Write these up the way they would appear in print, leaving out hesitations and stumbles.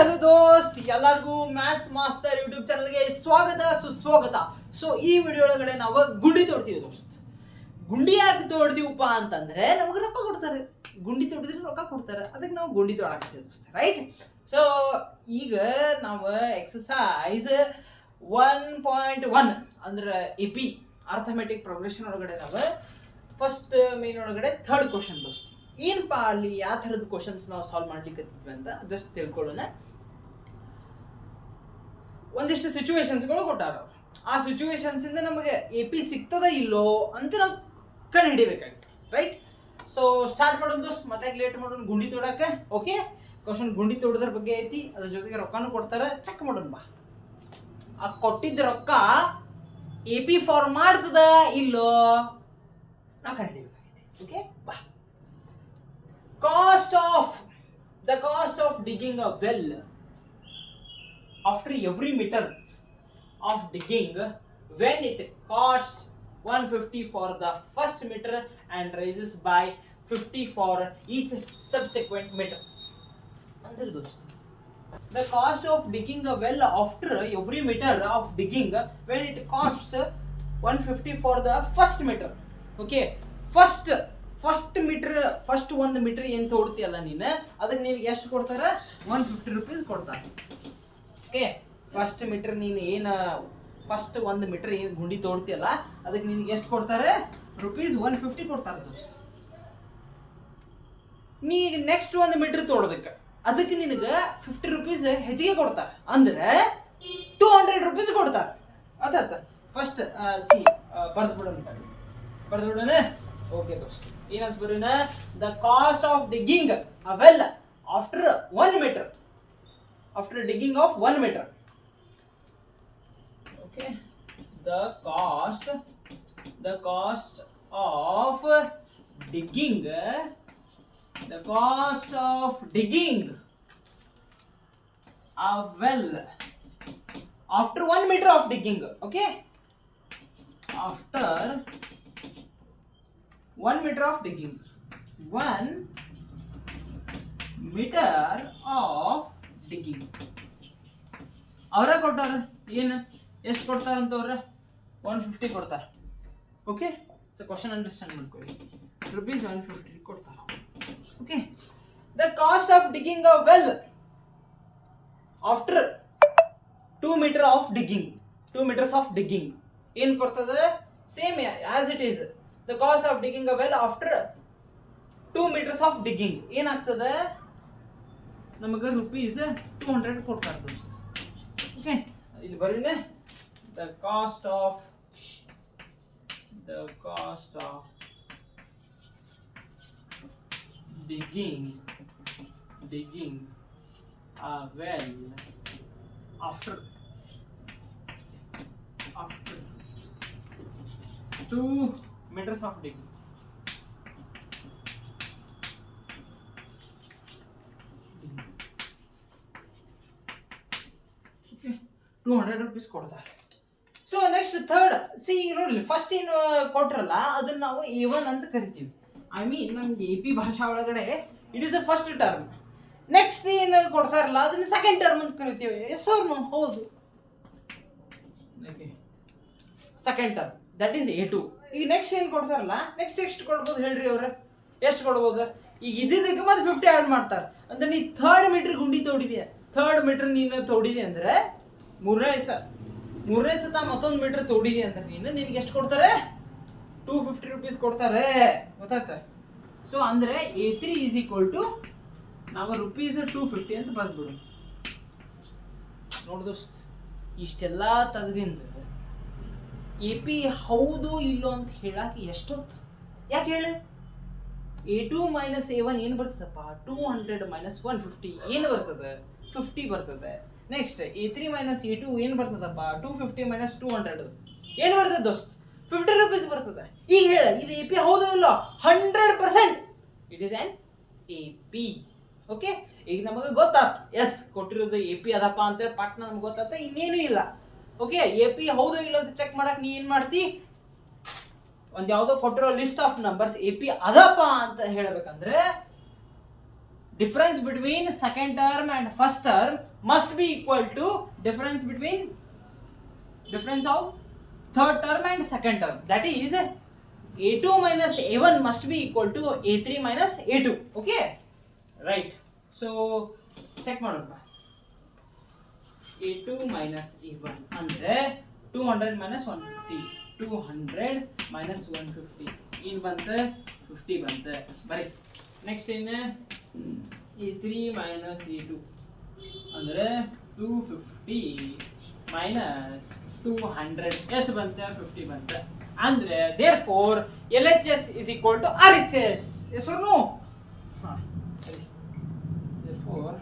Hello ದೋಸ್ತ್, ಎಲ್ಲರಿಗೂ maths master YouTube ಚಾನಲ್ಗೆ ಸ್ವಾಗತ ಸುಸ್ವಾಗತ. ಸೊ ಈ ವಿಡಿಯೋ ಒಳಗಡೆ ನಾವು ಗುಂಡಿ ತೋಡ್ತೀವಿ ದೋಸ್ತ್. ಗುಂಡಿ ಯಾಕೆ ತೋಡ್ತೀವಪ್ಪ ಅಂತಂದ್ರೆ ನಮಗೆ ರೊಕ್ಕ ಕೊಡ್ತಾರೆ. ಗುಂಡಿ ತೋಡಿದ್ರೆ ರೊಕ್ಕ ಕೊಡ್ತಾರೆ, ಅದಕ್ಕೆ ನಾವು ಗುಂಡಿ ತೋಡಾಕ್ತೀವಿ ದೋಸ್ತ್, ರೈಟ್? ಸೊ ಈಗ ನಾವು ಎಕ್ಸಸೈಸ್ 1.1 ಅಂದ್ರೆ ಎಪಿ ಅರ್ಥಮೆಟಿಕ್ ಪ್ರೋಗ್ರೆಷನ್ ಒಳಗಡೆ ನಾವು ಫಸ್ಟ್ ಮೇನ್ ಒಳಗಡೆ ಥರ್ಡ್ ಕ್ವಶನ್ ದೋಸ್ತ್. ಏನಪ್ಪ ಅಲ್ಲಿ ಯಾವ ಥರದ ಕ್ವಶನ್ಸ್ ನಾವು ಸಾಲ್ವ್ ಮಾಡ್ಲಿಕ್ಕೆ ಅಂತ ಜಸ್ಟ್ ತಿಳ್ಕೊಳ್ಳೋಣ. ಒಂದಿಷ್ಟು ಸಿಚುವೇಶನ್ಸ್ಗಳು ಕೊಟ್ಟಾರ. ಆ ಸಿಚುವೇಶನ್ಸ್ ಇಂದ ನಮಗೆ ಎ ಪಿ ಸಿಗ್ತದ ಇಲ್ಲೋ ಅಂತ ನಾವು ಕಂಡು ಹಿಡಿಬೇಕಾಗಿತ್ತು, ರೈಟ್? ಸೊ ಸ್ಟಾರ್ಟ್ ಮಾಡೋದು ದೋಸ್ತ್, ಮತ್ತೆ ಲೇಟ್ ಮಾಡೋಣ ಗುಂಡಿ ತೋಡಕ್ಕೆ. ಓಕೆ, ಕ್ವಶನ್ ಗುಂಡಿ ತೋಡೋದ್ರ ಬಗ್ಗೆ ಐತಿ, ಅದ್ರ ಜೊತೆಗೆ ರೊಕ್ಕನೂ ಕೊಡ್ತಾರೆ. ಚೆಕ್ ಮಾಡೋಣ ಬಾ. ಆ ಕೊಟ್ಟಿದ್ದ ರೊಕ್ಕ ಎ ಪಿ ಫಾರ್ಮ್ ಮಾಡ್ತದ ಇಲ್ಲೋ ನಾವು ಕಂಡು ಹಿಡಿಬೇಕಾಗೈತಿ. ಓಕೆ ಬಾ. The cost of digging a well after every meter of digging, when it costs 150 for the first meter and rises by 50 for each subsequent meter. Under those, the cost of digging a well after every meter of digging, when it costs 150 for the first meter. Okay, first metre, first ಒಂದು metre ಏನು ತೋಡ್ತೀಯಲ್ಲ ನೀನು, ಅದಕ್ಕೆ ನಿನಗೆ ಎಷ್ಟು ಕೊಡ್ತಾರೆ? 150 rupees ಕೊಡ್ತಾರೆ. Okay, first metre ನೀನು ಏನು ಫಸ್ಟ್ ಒಂದು ಮೀಟರ್ ಏನು ಗುಂಡಿ ತೋಡ್ತೀಯಲ್ಲ ಅದಕ್ಕೆ ನಿನಗೆ ಎಷ್ಟು ಕೊಡ್ತಾರೆ? ರೂಪೀಸ್ 150 ಕೊಡ್ತಾರೆ ದೋಸ್ತ್. ನೀ ನೆಕ್ಸ್ಟ್ ಒಂದು ಮೀಟರ್ ತೋಡ್ಬೇಕು, ಅದಕ್ಕೆ ನಿನಗೆ 50 ರೂಪೀಸ್ ಹೆಚ್ಚಿಗೆ ಕೊಡ್ತಾರೆ, ಅಂದ್ರೆ 200 ರೂಪೀಸ್ ಕೊಡ್ತಾರೆ. ಅದಾತ ಫಸ್ಟ್ ಬರ್ದ್ಬಿಡೋಣ. ಓಕೆ ದೋಸ್ತ್, ಏನಂತ ಬರೋಣ? The cost of digging a well after 1 metre, after digging of 1 metre. Okay, the cost of digging a well after 1 metre of digging. Okay, after 1 meter of digging. 1 meter of digging. ಅವರ ಕೊಟ್ಟಾರ ಏನು, ಎಷ್ಟು ಕೊಡ್ತಾರ ಅಂತವ್ರ? 150 ಕೊಡ್ತಾರ. Okay, so question understand ಮಾಡ್ಕೊಳ್ಳಿ. Rupees 150 ಕೊಡ್ತಾರ. Okay, the cost of digging a well after 2 meter of digging, 2 meters of digging ಏನು ಕೊಡ್ತದೆ? Same as it is. The cost of digging a well after 2 meters of digging ಏನಾಗ್ತದೆ? ನಮಗೆ rupees 200 ಕೊಡ್ತಾರೆ ದೋಸ್ತ್. Okay, ಇಲ್ಲಿ ಬರೀ the cost of digging a well after 2 meters of digging. Okay, 200 rupees ಕೊಡ್ತಾರೆ. So next third C ನೋಡ್ಲಿ, first ಏನು ಕೊಟ್ರಲ್ಲ ಅದನ್ನ ನಾವು A1 ಅಂತ ಕರಿತೀವಿ. ಐ ಮೀನ್ ನಮ್ಗೆ ಎ ಪಿ ಭಾಷಾ ಒಳಗಡೆ it is the first term. Next ಏನು ಕೊಡ್ತಾರಲ್ಲ ಅದನ್ನ ಸೆಕೆಂಡ್ ಟರ್ಮ್ ಅಂತ ಕರಿತೀವಿ. Yes or no? ಹೌದು, second term, that is A2. ಈಗ ನೆಕ್ಸ್ಟ್ ಏನು ಕೊಡ್ತಾರಲ್ಲ, ನೆಕ್ಸ್ಟ್ ಎಷ್ಟು ಕೊಡ್ಬೋದು ಹೇಳ್ರಿ ಅವ್ರೆ? ಎಷ್ಟು ಕೊಡ್ಬೋದು? ಈಗ ಇದ್ದಿದ್ದಕ್ಕೆ ಮತ್ತೆ 50 ಆ್ಯಡ್ ಮಾಡ್ತಾರೆ. ಅಂದ್ರೆ ನೀ ಥರ್ಡ್ ಮೀಟರ್ ಗುಂಡಿ ತೋಡಿದ್ಯಾ, ಥರ್ಡ್ ಮೀಟರ್ ನೀನು ತೋಡಿದೆ ಅಂದ್ರೆ ಮೂರನೇ ಸತ ಮತ್ತೊಂದು ಮೀಟರ್ ತೋಡಿದೆ ಅಂತ ನಿನಗೆ ಎಷ್ಟು ಕೊಡ್ತಾರೆ? 250 ರೂಪೀಸ್ ಕೊಡ್ತಾರೆ. ಗೊತ್ತಾಯ್ತ? ಸೊ ಅಂದ್ರೆ A3 ಈಸ್ ಈಕ್ವಲ್ ಟು ನಾವು ರೂಪೀಸ್ 250 ಅಂತ ಬರ್ದ್ಬಿಡು. ನೋಡ್ ದೋಸ್ತ್, ಇಷ್ಟೆಲ್ಲ ತೆಗ್ದಿಂದ ಎ ಪಿ ಹೌದು ಇಲ್ಲೋ ಅಂತ ಹೇಳಕ್ಕೆ ಎಷ್ಟೊತ್ತು? ಯಾಕೆ ಹೇಳಿ? A2 ಮೈನಸ್ A1 ಏನು ಬರ್ತದಪ್ಪ? 200 ಮೈನಸ್ 150 ಏನು ಬರ್ತದೆ? 50 ಬರ್ತದೆ. ನೆಕ್ಸ್ಟ್ A3 ಮೈನಸ್ A2 ಏನು ಬರ್ತದಪ್ಪ? 250 ಮೈನಸ್ 200 ಏನು ಬರ್ತದೆ ದೋಸ್ತ್? 50 ರೂಪೀಸ್ ಬರ್ತದೆ. ಈಗ ಹೇಳ, ಇದು ಎ ಪಿ ಹೌದು ಇಲ್ಲೋ? 100% it is on A P. Okay, ಈಗ ನಮಗೆ ಗೊತ್ತಾಯ್ತು, ಎಸ್ ಕೊಟ್ಟಿರೋದು ಎ ಪಿ ಅದಪ್ಪ ಅಂತೇಳಿ ಪಟ್ನ ನಮ್ಗೆ ಗೊತ್ತಾಯ್ತು, ಇನ್ನೇನು ಇಲ್ಲ. ಓಕೆ, ಎ ಪಿ ಹೌದು ಇಲ್ಲ ಅಂತ ಚೆಕ್ ಮಾಡಕ್ ನೀ ಏನ್ ಮಾಡ್ತಿ? ಒಂದ್ ಯಾವ್ದೋ ಕೊಟ್ಟಿರೋ list of numbers A P ಅದಪ್ಪ ಅಂತ ಹೇಳ್ಬೇಕಂದ್ರೆ difference between second term and first term must be equal to difference of third term and second term. That is a2 minus a1 must be equal to a3 minus a2. Okay, right. So check ಮಾಡೋಣ. a2 minus a1 ಅಂದ್ರೆ 200 minus 150, 200 minus 150 ಏನು ಬಂತು 50 ಬಂತು. ಬರೀ next ಏನು a3 minus a2 ಅಂದ್ರೆ 250 minus 200 ಎಷ್ಟು ಬಂತು 50 ಬಂತು. ಅಂದ್ರೆ therefore LHS is equal to RHS. Yes or no? therefore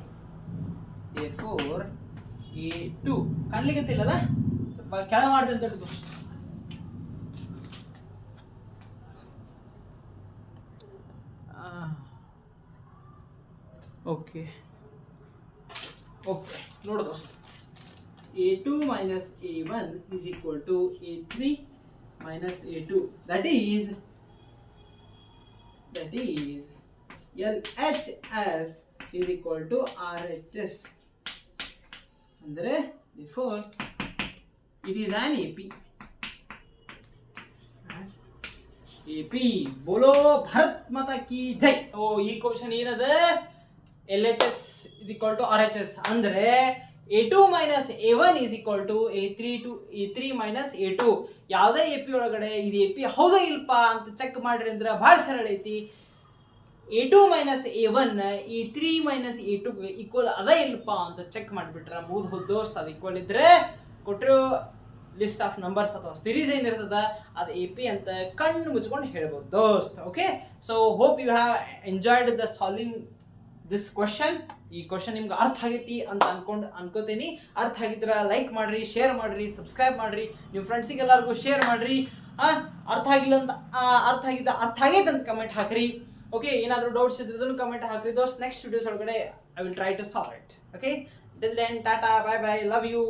a2 ಕಾಣ್ಲಿಕ್ಕತ್ತಿಲ್ಲಲ್ಲ, ಸ್ವಲ್ಪ ಕೆಳ ಮಾಡಿದೆ ಅಂತ ಹೇಳಿದ್ರು. ಓಕೆ ನೋಡು ದೋಸ್ತ, a2 minus a1 is equal to a3 minus a2. That is LHS is equal to RHS. ಅಂದ್ರೆ therefore it is an AP. AP बोलो भारत माता की जय. तो ಈ ಕ್ವೆಶ್ಚನ್ ಏನದ LHS is equal to RHS ಅಂದ್ರೆ a2 minus a1 is equal to a3 minus a2. ಯಾವುದೇ AP ಒಳಗಡೆ ಇದು AP ಹೌದಾ ಇಲ್ಪ ಅಂತ ಚೆಕ್ ಮಾಡ್ರಿ ಅಂದ್ರೆ ಬಹಳ ಸರಳ ಐತಿ. a2 minus a1 a3 minus a2 equal ಅದ ಇಲ್ಪ ಅಂತ ಚೆಕ್ ಮಾಡಿಬಿಟ್ರೆ ಮುಗಿದು ದೋಸ್ತ್. ಅದು ಈಕ್ವಲ್ ಇದ್ರೆ ಕೊಟ್ಟಿರೋ ಲಿಸ್ಟ್ ಆಫ್ ನಂಬರ್ಸ್ ಅಥವಾ ಸಿರೀಸ್ ಏನಿರ್ತದ ಅದು AP ಅಂತ ಕಣ್ಣು ಮುಚ್ಕೊಂಡು ಹೇಳ್ಬೋದು ದೋಸ್ತ್. Okay, so hope you have enjoyed the solving this question. ಈ ಕ್ವಶನ್ ನಿಮ್ಗೆ ಅರ್ಥ ಆಗೈತಿ ಅಂತ ಅನ್ಕೋತೀನಿ. ಅರ್ಥ ಆಗಿದ್ರೆ ಲೈಕ್ ಮಾಡ್ರಿ, ಶೇರ್ ಮಾಡ್ರಿ, ಸಬ್ಸ್ಕ್ರೈಬ್ ಮಾಡ್ರಿ, ನಿಮ್ಮ ಫ್ರೆಂಡ್ಸಿಗೆ ಎಲ್ಲರಿಗೂ ಶೇರ್ ಮಾಡ್ರಿ. ಅರ್ಥ ಆಗಿಲ್ಲ ಅಂತ ಅರ್ಥ ಆಗೈತೆ ಅಂತ ಕಮೆಂಟ್ ಹಾಕ್ರಿ. ಓಕೆ, ಏನಾದರೂ ಡೌಟ್ಸ್ ಇದ್ರೆ ಕಮೆಂಟ್ ಹಾಕ್ರಿ ದೋಸ್ತ್. ನೆಕ್ಸ್ಟ್ ವಿಡಿಯೋಸ್ ಒಳಗಡೆ I will try to solve it. Okay, till then ta-ta, bye bye, love you.